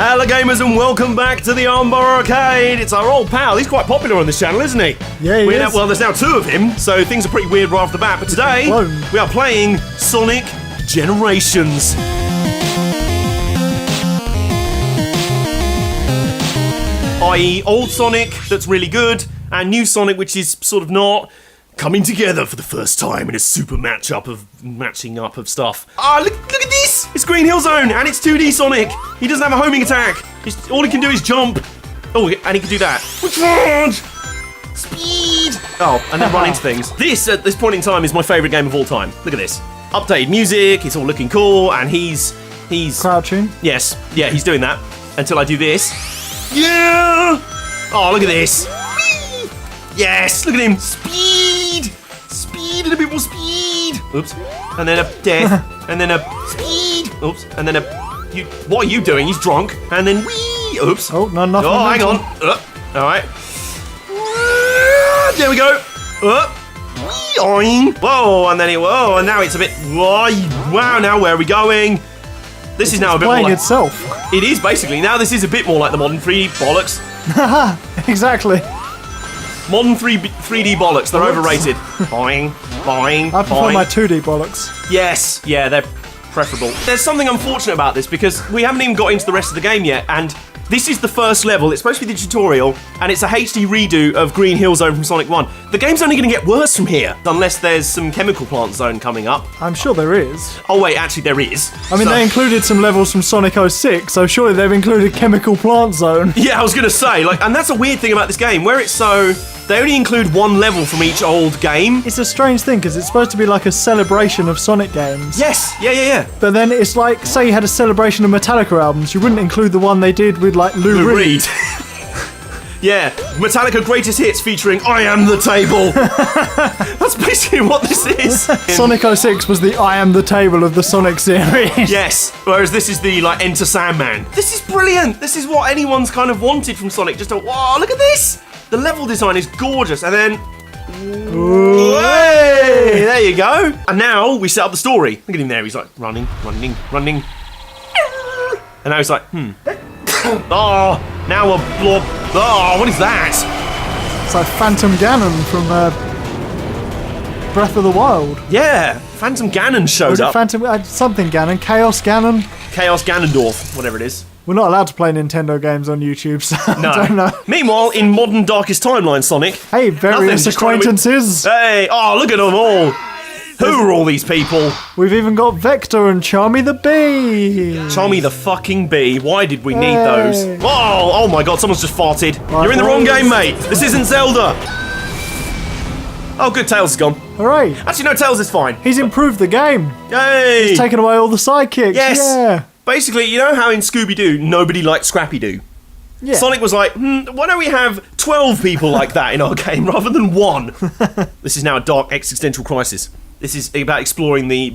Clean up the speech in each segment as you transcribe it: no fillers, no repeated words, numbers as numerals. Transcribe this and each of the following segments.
Hello gamers and welcome back to the Armbar Arcade. It's our old pal. He's quite popular on this channel, isn't he? Yeah, he is. Well, there's now two of him, so things are pretty weird right off the bat. But today, we are playing Sonic Generations. I.e. old Sonic that's really good, and new Sonic which is sort of not, coming together for the first time in a super matching up of stuff. Ah, look at this! It's Green Hill Zone, and it's 2D Sonic. He doesn't have a homing attack. All he can do is jump. Oh, and he can do that. Speed! Oh, and then run into things. This, at this point in time, is my favourite game of all time. Look at this. Updated music, it's all looking cool, and he's... Crouching? Yes. Yeah, he's doing that. Until I do this. Yeah! Oh, look at this. Whee! Yes, look at him. Speed! Speed, and a bit more speed. Oops. And then a death. And then a speed. Oops. And then a... what are you doing? He's drunk. And then whee! Oops. Oh, no, nothing. Oh, hang on. Alright. There we go. Whoa, and then whoa, and now it's a bit... Wow, now where are we going? This is now a bit more playing like... itself. It is, basically. Now this is a bit more like the modern 3D bollocks. Exactly. Modern 3D bollocks, they're overrated. Boing, boing, I prefer my 2D bollocks. Yes, yeah, they're preferable. There's something unfortunate about this because we haven't even got into the rest of the game yet, and this is the first level. It's supposed to be the tutorial, and it's a HD redo of Green Hill Zone from Sonic 1. The game's only going to get worse from here, unless there's some Chemical Plant Zone coming up. I'm sure there is. Oh wait, actually there is. I mean, they included some levels from Sonic 06, so surely they've included Chemical Plant Zone. Yeah, I was going to say, and that's a weird thing about this game, where it's so... They only include one level from each old game. It's a strange thing, because it's supposed to be like a celebration of Sonic games. Yes, yeah. But then it's like, say you had a celebration of Metallica albums, you wouldn't include the one they did with, like, Lou Reed. Yeah, Metallica Greatest Hits featuring I Am the Table. That's basically what this is. Sonic 06 was the I Am the Table of the Sonic series. Yes, whereas this is the, Enter Sandman. This is brilliant. This is what anyone's kind of wanted from Sonic. Just whoa, look at this. The level design is gorgeous, and then... Hey, there you go. And now we set up the story. Look at him there, he's like running. And now he's like, Oh, now a blob. Oh, what is that? It's like Phantom Ganon from Breath of the Wild. Yeah, Phantom Ganon showed Was it up. Phantom... something Ganon. Chaos Ganon? Chaos Ganondorf, whatever it is. We're not allowed to play Nintendo games on YouTube, so No. I don't know. Meanwhile, in modern Darkest Timeline, Sonic... Hey, various acquaintances. Hey, oh, look at them all. Who are all these people? We've even got Vector and Charmy the Bee. Charmy the fucking Bee. Why did we need those? Whoa, oh my god, someone's just farted. Right, You're in the wrong game, mate. This isn't Zelda. Oh, good, Tails is gone. Hooray. Actually, no, Tails is fine. He's improved the game. Yay. He's taken away all the sidekicks. Yes. Yeah. Basically, you know how in Scooby-Doo, nobody liked Scrappy-Doo? Yeah. Sonic was like, why don't we have 12 people like that in our game rather than one? This is now a dark existential crisis. This is about exploring the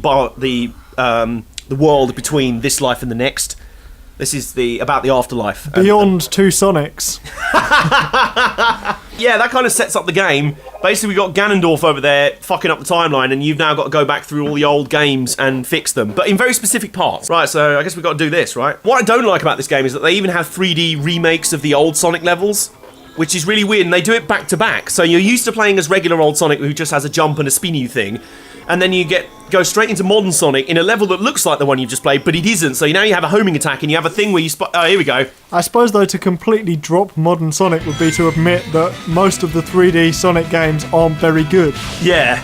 world between this life and the next. This is about the afterlife. Beyond two Sonics. Yeah, that kind of sets up the game. Basically, we got Ganondorf over there fucking up the timeline, and you've now got to go back through all the old games and fix them, but in very specific parts. Right, so I guess we've got to do this, right? What I don't like about this game is that they even have 3D remakes of the old Sonic levels, which is really weird, and they do it back to back. So you're used to playing as regular old Sonic who just has a jump and a spin-you thing, and then you go straight into modern Sonic in a level that looks like the one you've just played, but it isn't. So now you have a homing attack, and you have a thing where you oh, here we go. I suppose, though, to completely drop modern Sonic would be to admit that most of the 3D Sonic games aren't very good. Yeah.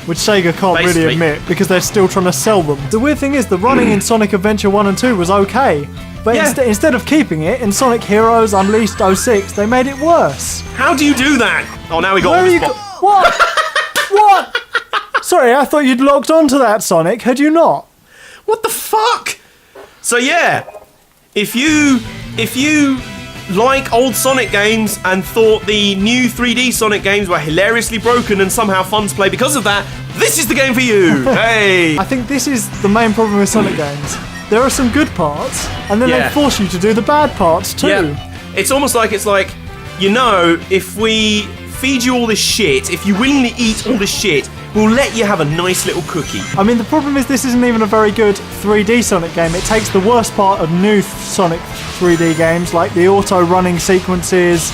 Which Sega can't really admit, because they're still trying to sell them. The weird thing is, the running in Sonic Adventure 1 and 2 was okay. But instead of keeping it, in Sonic Heroes Unleashed 06, they made it worse. How do you do that? Oh, now we got all this What? What? Sorry, I thought you'd locked onto that, Sonic. Had you not? What the fuck? So yeah, if you like old Sonic games and thought the new 3D Sonic games were hilariously broken and somehow fun to play because of that, this is the game for you. Hey! I think this is the main problem with Sonic games. There are some good parts, and then they force you to do the bad parts too. Yeah. It's almost like if we feed you all this shit, if you willingly eat all this shit, will let you have a nice little cookie. I mean, the problem is this isn't even a very good 3D Sonic game. It takes the worst part of new Sonic 3D games, like the auto-running sequences,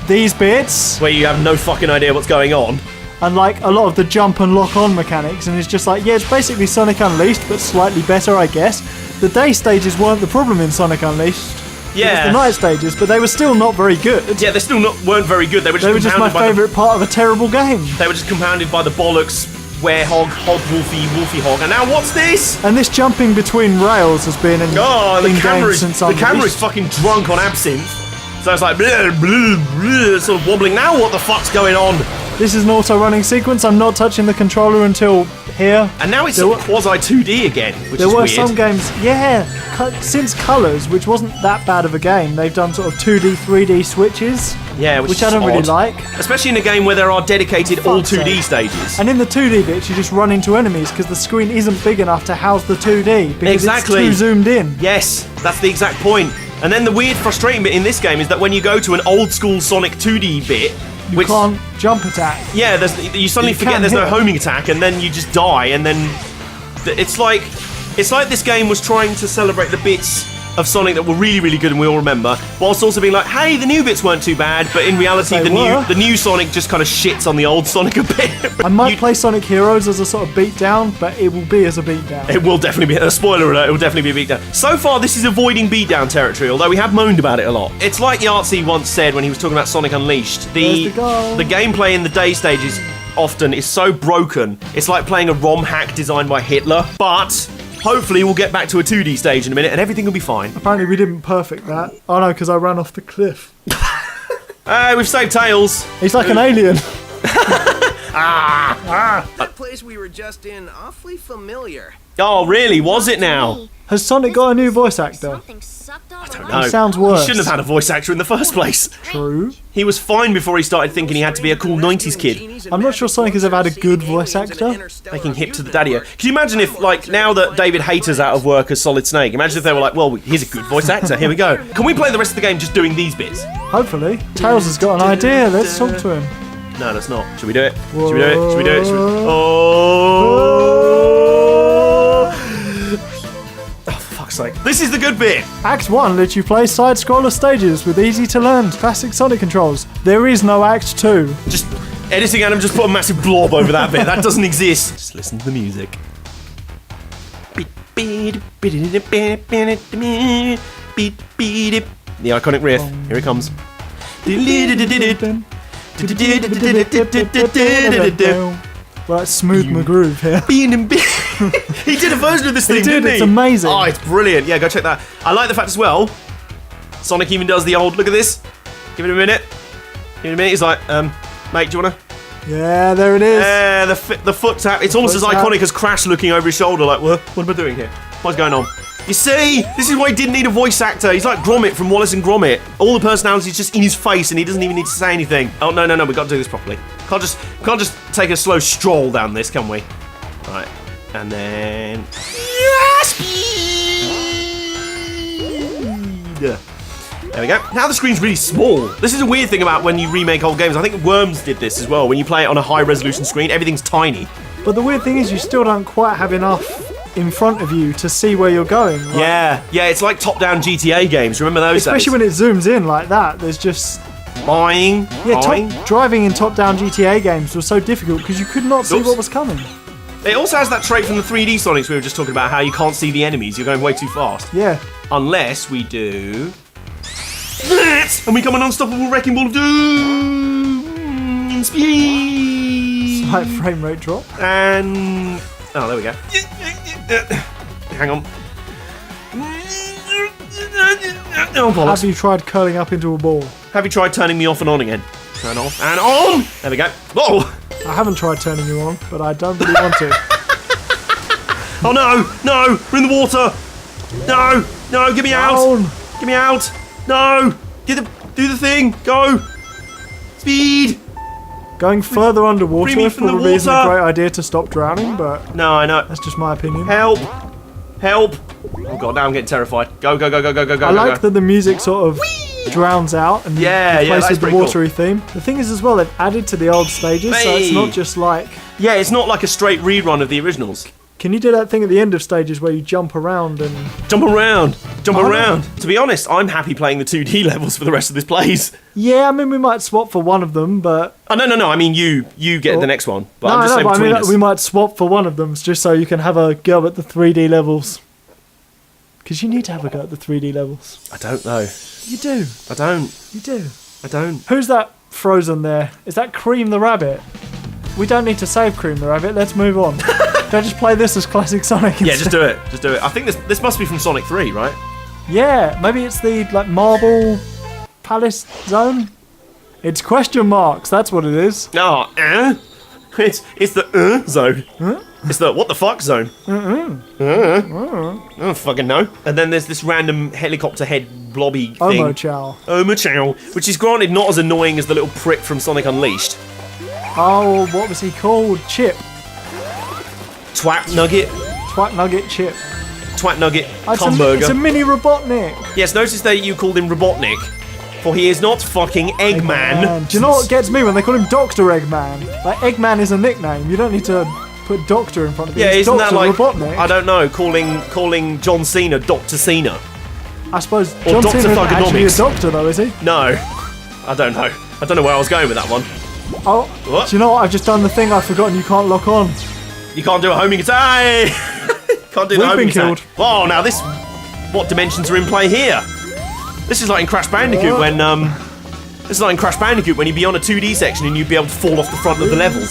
these bits. Where you have no fucking idea what's going on. And like a lot of the jump and lock on mechanics, and it's just like, yeah, it's basically Sonic Unleashed, but slightly better, I guess. The day stages weren't the problem in Sonic Unleashed. Yeah. It was the night stages, but they were still not very good. Yeah, they still weren't very good. They were just my favourite part of a terrible game. They were just compounded by the bollocks, werehog, hog, wolfie hog. And now what's this? And this jumping between rails has been in game since Unleashed. The camera's fucking drunk on absinthe. So it's like, bleh, bleh, bleh, sort of wobbling. Now what the fuck's going on? This is an auto-running sequence. I'm not touching the controller until here. And now it's sort of quasi-2D again, which is weird. There were some games, since Colours, which wasn't that bad of a game, they've done sort of 2D, 3D switches. Yeah, which I don't really like. Especially in a game where there are dedicated all 2D stages. And in the 2D bits, you just run into enemies because the screen isn't big enough to house the 2D. Because it's too zoomed in. Yes, that's the exact point. And then the weird, frustrating bit in this game is that when you go to an old-school Sonic 2D bit, you can't jump attack. Yeah, you suddenly forget there's no homing attack, and then you just die, and then it's like this game was trying to celebrate the bits of Sonic that were really, really good and we all remember, whilst also being like, hey, the new bits weren't too bad, but in reality the new Sonic just kind of shits on the old Sonic a bit. I might play Sonic Heroes as a sort of beatdown, but it will be as a beatdown. It will definitely be, a spoiler alert, it will definitely be a beatdown. So far this is avoiding beatdown territory, although we have moaned about it a lot. It's like Yahtzee once said when he was talking about Sonic Unleashed, the gameplay in the day stages often is so broken, it's like playing a ROM hack designed by Hitler, but hopefully we'll get back to a 2D stage in a minute and everything will be fine. Apparently we didn't perfect that. Oh no, because I ran off the cliff. We've saved Tails. He's like an alien. That place we were just in, awfully familiar. Oh, really? Was it now? Has Sonic got a new voice actor? I don't know. He sounds worse. He shouldn't have had a voice actor in the first place. True. He was fine before he started thinking he had to be a cool 90s kid. I'm not sure Sonic has ever had a good voice actor. Making hip to the daddy. Can you imagine if, like, now that David Hayter's out of work as Solid Snake, imagine if they were like, well, he's a good voice actor, here we go. Can we play the rest of the game just doing these bits? Hopefully. Tails has got an idea, let's talk to him. No, let's not. Should we do it? Whoa. Should we do it? Should we do it? Oh, for fuck's sake. This is the good bit. Act 1 lets you play side-scroller stages with easy-to-learn classic Sonic controls. There is no Act 2. Just editing Adam just put a massive blob over that bit. That doesn't exist. Just listen to the music. The iconic riff. Here it comes. Well, that's Smooth McGroove here. He did a version of this thing, didn't he? It's amazing. Oh, it's brilliant. Yeah, go check that. I like the fact as well, Sonic even does the old, look at this. Give it a minute. Give it a minute. He's like, mate, do you want to? Yeah, there it is. Yeah, the foot tap. It's almost as iconic as Crash looking over his shoulder like, what am I doing here? What's going on? You see? This is why he didn't need a voice actor. He's like Gromit from Wallace and Gromit. All the personality is just in his face and he doesn't even need to say anything. Oh, no, we've got to do this properly. Can't just take a slow stroll down this, can we? Right. And then... Speed! There we go. Now the screen's really small. This is a weird thing about when you remake old games. I think Worms did this as well. When you play it on a high-resolution screen, everything's tiny. But the weird thing is you still don't quite have enough in front of you to see where you're going. Like, yeah, it's like top-down GTA games. Remember those especially when it zooms in like that. There's just... Driving in top-down GTA games was so difficult because you could not see what was coming. It also has that trait from the 3D Sonics we were just talking about, how you can't see the enemies. You're going way too fast. Yeah. Unless we do... that, and we become an unstoppable wrecking ball of doom in speed. Slight frame rate drop. And... oh, there we go. Hang on. Oh, bollocks. Have you tried curling up into a ball? Have you tried turning me off and on again? Turn off and on! There we go. Whoa! I haven't tried turning you on, but I don't really want to. Oh no! No! We're in the water! No! No! Get me out! Get me out! No! Do the thing! Go! Speed! Going further underwater probably isn't a great idea to stop drowning, but... no, I know. That's just my opinion. Help! Help! Oh god, now I'm getting terrified. Go, go, go, go, go, go, go, I like go. that the music sort of drowns out and Yeah, replaced that's with the pretty cool. watery theme. The thing is as well, they've added to the old stages, so it's Hey. not just like... Yeah, it's not like a straight rerun of the originals. Can you do that thing at the end of stages where you jump around and... Jump around. Oh, around. To be honest, I'm happy playing the 2D levels for the rest of this plays. Yeah, I mean, we might swap for one of them, but... Oh, no. I mean, you get the next one. But I'm just saying but I between mean, us. we might swap for one of them just so you can have a go at the 3D levels. Because you need to have a go at the 3D levels. I don't know. You do. I don't. You do. I don't. Who's that frozen there? Is that Cream the Rabbit? We don't need to save Cream the Rabbit. Let's move on. Can I just play this as classic Sonic instead? Yeah, just do it. Just do it. I think this must be from Sonic 3, right? Yeah, maybe it's the like Marble Palace Zone. It's question marks. That's what it is. Oh, it's the zone. Huh? It's the what the fuck zone. I don't fucking know. And then there's this random helicopter head blobby thing. Omo-chow. Which is granted not as annoying as the little prick from Sonic Unleashed. Oh, what was he called? Chip. Twat Nugget. Twat Nugget Chip. Twat Nugget It's Hamburger. a mini Robotnik. Yes, notice that you called him Robotnik, for he is not fucking Eggman. Do you know what gets me when they call him Dr. Eggman? Like, Eggman is a nickname. You don't need to put Doctor in front of it. Yeah, It's isn't that Dr. like Robotnik. I don't know, calling John Cena Dr. Cena? I suppose Or John Dr. Cena isn't actually a Thugonomics. doctor, though, is he? No, I don't know. I don't know where I was going with that one. Oh, What? do you know what? I've just done the thing I've forgotten you can't lock on. You can't do a homing attack. Can't do the We've homing been attack. killed. Oh, now this. What dimensions are in play here? This is like in Crash Bandicoot when This is like in Crash Bandicoot when you'd be on a 2D section and you'd be able to fall off the front of the level,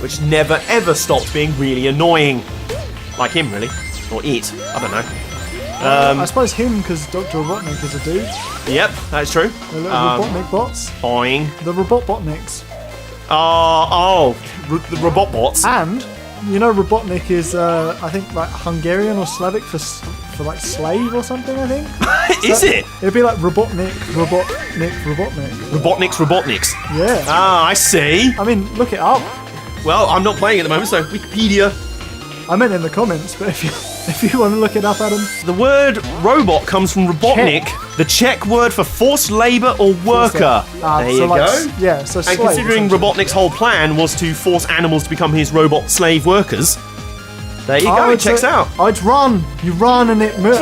which never ever stopped being really annoying. Like him, really, or it. I don't know. I suppose him, because Dr. Robotnik is a dude. Yep, that's true. The little Robotnik bots. Boing. The Robotniks. The robot bots. And, you know, Robotnik is, I think, like Hungarian or Slavic for like slave or something, I think. Is it? It'd be like Robotnik. Robotniks. Yeah. Ah, I see. I mean, look it up. Well, I'm not playing at the moment, so Wikipedia. I meant in the comments, but if you want to look it up, Adam. The word robot comes from Robotnik, the Czech word for forced labour or worker. There you go. Yeah, so And slave, considering essentially. Robotnik's whole plan was to force animals to become his robot slave workers, there you go, it checks out. Oh, it's run. You run and it moves.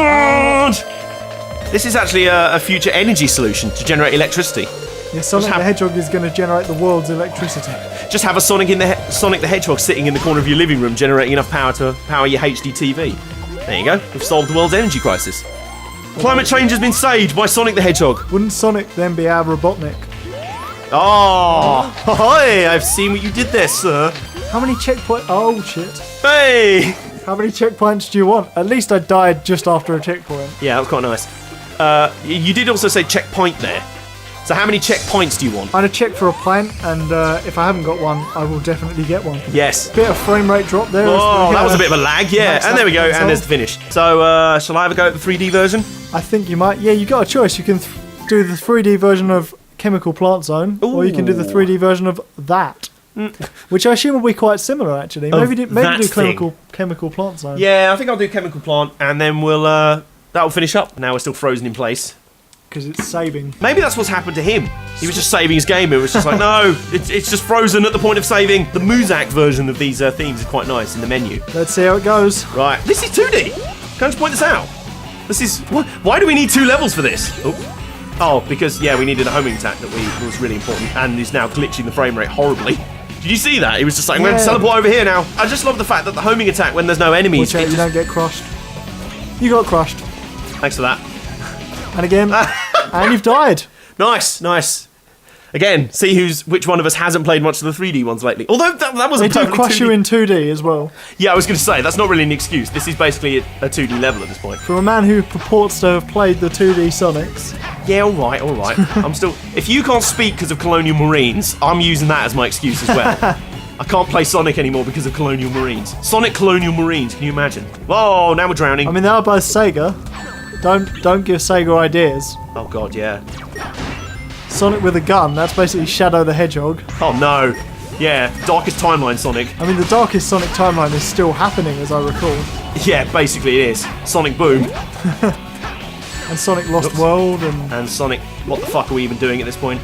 This is actually a future energy solution to generate electricity. Yeah, Sonic the Hedgehog is going to generate the world's electricity. Just have a Sonic the Hedgehog sitting in the corner of your living room, generating enough power to power your HD TV. There you go. We've solved the world's energy crisis. Climate change has been saved by Sonic the Hedgehog. Wouldn't Sonic then be our Robotnik? Oh, hi! I've seen what you did there, sir. How many checkpoints? Oh shit! Hey! How many checkpoints do you want? At least I died just after a checkpoint. Yeah, that was quite nice. You did also say checkpoint there. So how many checkpoints do you want? I'm gonna check for a plant, and if I haven't got one, I will definitely get one. Yes. Bit of frame rate drop there. Oh, that was a bit of a lag, yeah. Max And there we go, out and there's the finish. So, shall I have a go at the 3D version? I think you might. Yeah, you got a choice. You can do the 3D version of Chemical Plant Zone, or you can do the 3D version of that. Which I assume will be quite similar, actually. Maybe do Chemical Plant Zone. Yeah, I think I'll do Chemical Plant, and then we'll, that'll finish up. Now we're still frozen in place. Because it's saving. Maybe that's what's happened to him. He was just saving his game. It was just like, no, it's just frozen at the point of saving. The Muzak version of these themes is quite nice in the menu. Let's see how it goes. Right, this is 2D. Can I just point this out? This is... Why do we need 2 levels for this? Oh, because, yeah, we needed a homing attack that was really important and is now glitching the frame rate horribly. Did you see that? It was just like, I'm going to teleport over here now. I just love the fact that the homing attack, when there's no enemies... Watch out, you don't get crushed. You got crushed. Thanks for that. And again. And you've died. Nice. Again, see which one of us hasn't played much of the 3D ones lately. Although that was They a do perfectly crush 2D. you in 2D as well. Yeah, I was going to say, that's not really an excuse. This is basically a 2D level at this point. From a man who purports to have played the 2D Sonics. Yeah, all right. I'm still... If you can't speak because of Colonial Marines, I'm using that as my excuse as well. I can't play Sonic anymore because of Colonial Marines. Sonic Colonial Marines, can you imagine? Whoa, now we're drowning. I mean, they are both Sega. Don't give Sega ideas. Oh, God, yeah. Sonic with a gun, that's basically Shadow the Hedgehog. Oh, no. Yeah, Darkest Timeline Sonic. I mean, the Darkest Sonic timeline is still happening, as I recall. Yeah, basically it is. Sonic Boom. And Sonic Lost World And Sonic, what the fuck are we even doing at this point?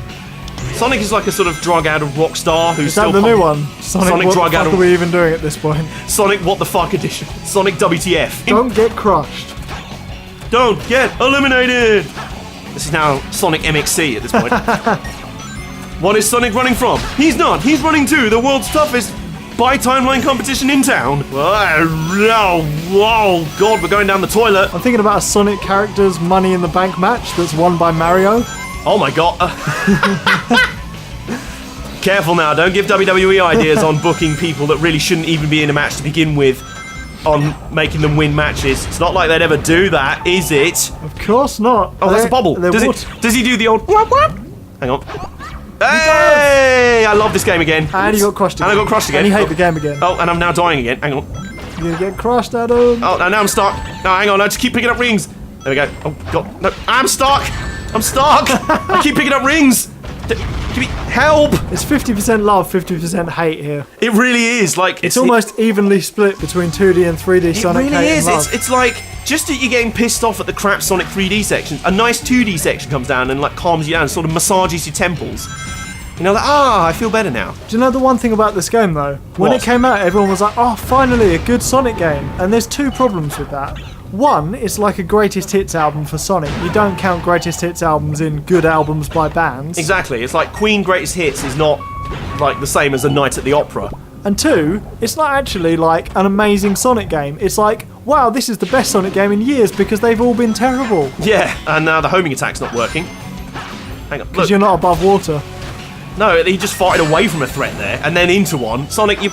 Sonic is like a sort of drug-addled rock star who's Is that still... the new one? Sonic what the fuck drug-addled... are we even doing at this point? Sonic What the Fuck edition. Sonic WTF. Don't get crushed. Don't get eliminated! This is now Sonic MXC at this point. What is Sonic running from? He's not. He's running to the world's toughest by-timeline competition in town. Oh, God, we're going down the toilet. I'm thinking about a Sonic character's Money in the Bank match that's won by Mario. Oh my God. Careful now, don't give WWE ideas on booking people that really shouldn't even be in a match to begin with, on making them win matches. It's not like they'd ever do that, is it? Of course not. Oh, that's a bubble. Does he do the old whap whap? Hang on. Hey! I love this game again. And he got crushed again. And I got crushed again. And you hate the game again. Oh, and I'm now dying again. Hang on. You're gonna get crushed, Adam. Oh, now I'm stuck. No, hang on. I just keep picking up rings. There we go. Oh, God. No, I'm stuck. I'm stuck. I keep picking up rings. Give me help. It's 50% love, 50% hate here. It really is. Like it's almost evenly split between 2D and 3D Sonic. It really hate is. And love. It's like just as you're getting pissed off at the crap Sonic 3D section, a nice 2D section comes down and like calms you down, sort of massages your temples. You know, like, I feel better now. Do you know the one thing about this game though? When it came out, everyone was like, oh, finally a good Sonic game. And there's two problems with that. One, it's like a greatest hits album for Sonic. You don't count greatest hits albums in good albums by bands. Exactly. It's like Queen Greatest Hits is not like the same as A Night at the Opera. And two, it's not actually like an amazing Sonic game. It's like, wow, this is the best Sonic game in years because they've all been terrible. Yeah, and now the homing attack's not working. Hang on. Because you're not above water. No, he just fired away from a threat there and then into one. Sonic, you're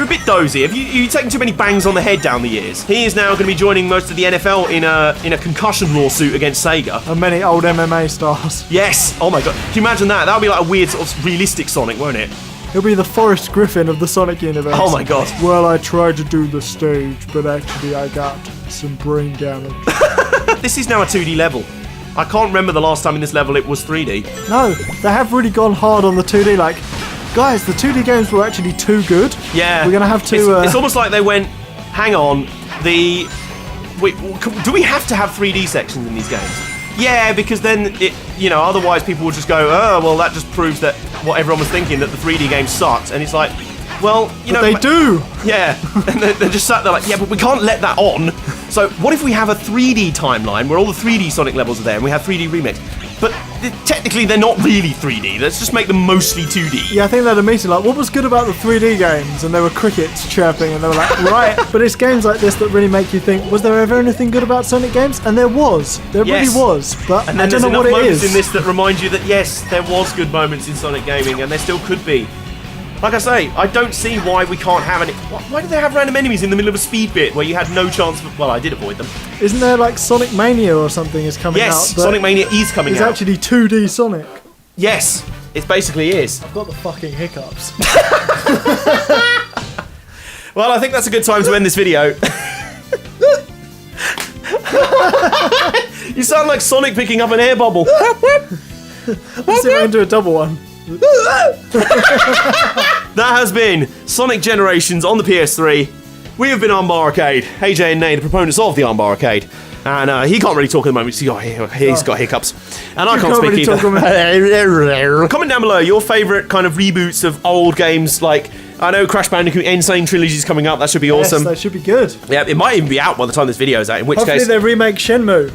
a bit dozy. Have you taken too many bangs on the head down the years? He is now going to be joining most of the NFL in a concussion lawsuit against Sega. And many old MMA stars. Yes. Oh my God. Can you imagine that? That would be like a weird sort of realistic Sonic, won't it? He'll be the Forrest Griffin of the Sonic universe. Oh my God. Well, I tried to do the stage, but actually I got some brain damage. This is now a 2D level. I can't remember the last time in this level it was 3D. No, they have really gone hard on the 2D. Like, guys, the 2D games were actually too good. Yeah. We're going to have to... It's almost like they went, hang on, do we have to have 3D sections in these games? Yeah, because then, otherwise people would just go, oh, well, that just proves that what everyone was thinking, that the 3D game sucked. And it's like, well, but they do. Yeah, and they're just sat there like, yeah, but we can't let that on. So what if we have a 3D timeline where all the 3D Sonic levels are there and we have 3D remakes? But technically they're not really 3D. Let's just make them mostly 2D. Yeah, I think they had a meeting like, what was good about the 3D games? And there were crickets chirping and they were like, right. But it's games like this that really make you think, was there ever anything good about Sonic games? And there was. There really was. But and then I don't know what it moments is. in this that remind you that yes, there was good moments in Sonic gaming and there still could be. Like I say, I don't see why we can't have any... Why do they have random enemies in the middle of a speed bit where you had no chance... Well, I did avoid them. Isn't there like Sonic Mania or something is coming out? Yes, Sonic Mania is coming out. It's actually 2D Sonic. Yes, it basically is. I've got the fucking hiccups. Well, I think that's a good time to end this video. You sound like Sonic picking up an air bubble. Let's see if I can do a double one. That has been Sonic Generations on the PS3. We have been Armbar Arcade. AJ and Nate, the proponents of the Armbar Arcade. And he can't really talk at the moment. He's got hiccups. And I can't speak really either. Comment down below your favourite kind of reboots of old games. Like, I know Crash Bandicoot Insane Trilogy is coming up. That should be awesome. Yes, that should be good. Yeah, it might even be out by the time this video is out. In which Hopefully case, they remake Shenmue.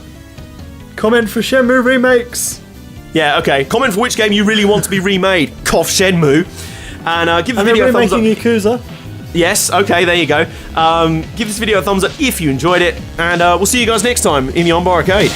Comment for Shenmue remakes. Yeah, okay. Comment for which game you really want to be remade. Cough Shenmue. And give the video a thumbs up. And Yakuza. Yes, okay, there you go. Give this video a thumbs up if you enjoyed it. And we'll see you guys next time in the Armbar Arcade.